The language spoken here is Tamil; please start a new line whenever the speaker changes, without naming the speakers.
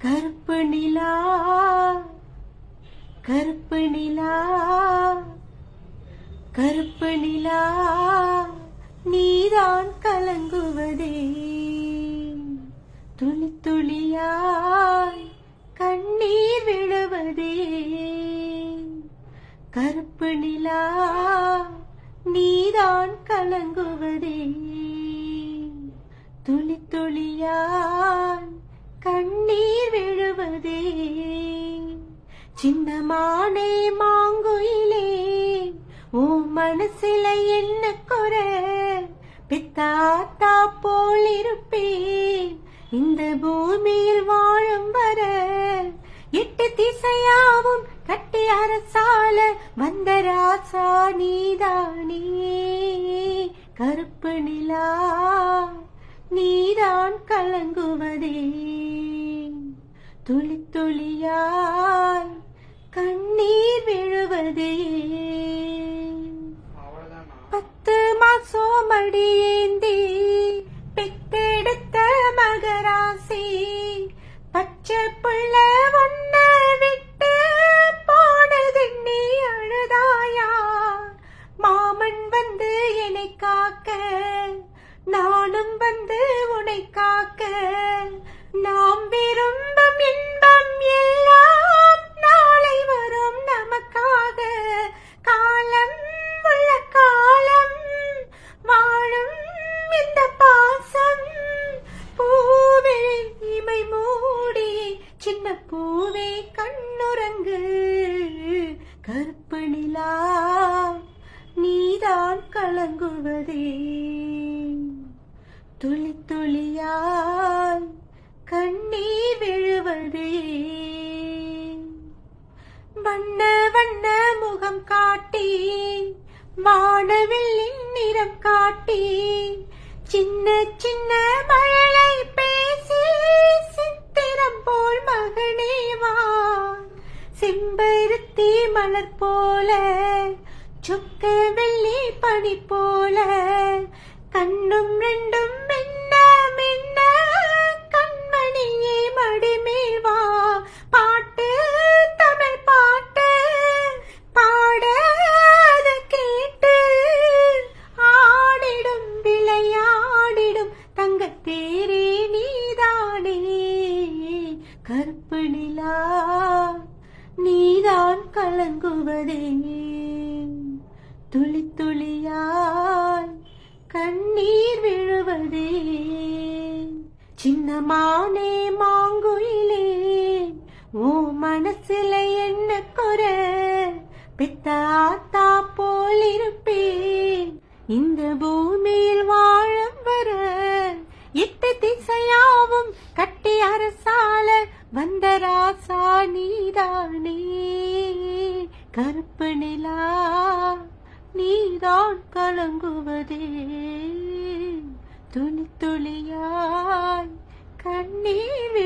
கருப்பு நிலா கருப்பு நிலா கருப்பு நிலா நீதான் கலங்குவதே துளி துளியாய் கண்ணீர் விழுவதே கருப்பு நிலா நீதான் கலங்குவதே துளி துளியாய் கண்ணீர் விழுவதே சின்னமானே மாங்குயிலே ஓ மனசில என்ன குறை பித்தாத்தா போல் இருப்பேன் இந்த பூமியில் வாழும் வர எட்டு திசையாவும் கட்டி அரசால வந்த ராசா நீதானே கருப்பு நிலா நீதான் கலங்குவதே துளி துளியாய் கண்ணீர் விழுவதே 10 மாசம் மடியேந்தி பெத்தெடுத்த மகராசி பச்சை புள்ள ஒன்ன விட்டு போனது நீ அழுதாயா மாமன் வந்து என்னை காக்க நானும் வந்து உன்னை காக்க நாம் விரும்பும் இன்பம் எல்லாம் நாளை வரும் நமக்காக காலம் உள்ள காலம் வாழும் இந்த பாசம் பூவே இமை மூடி சின்ன பூவே கண்ணுறங்கு கருப்பு நிலா நீதான் கலங்குவதே துளி துளியாய் கண்ணீர் விழுவதே வண்ண வண்ண முகம் காட்டி வானவில்லின் நிறம் காட்டி சின்ன சின்ன மழலை பேசி சித்திரம் போல் மகனேவா செம்பருத்தி மலர் போல சொக்க வெள்ளி பனி போல கண்ணும் ரெண்டும் மின்ன மின்ன கண்மணியே மடிமேல் வா பாட்டு தமிழ் பாட்டு பாடாத கேட்டு ஆடிடும் விளையாடிடும் தங்கத்தேரே நீதானே கருப்பு நிலா நீதான் கலங்குவதே துளி துளியாய் கண்ணீர் விழுவதே சின்னமானே மாங்குயிலே ஓ மனசில என்ன குறை பித்தாத்தா போல் இருப்பேன் இந்த பூமியில் வாழும் வர எட்டு திசையாவும் கட்டி அரசால வந்த ராசா நீதானே கருப்பு நிலா நீதான் கலங்குவதே துளி துளியாய் கண்ணீர்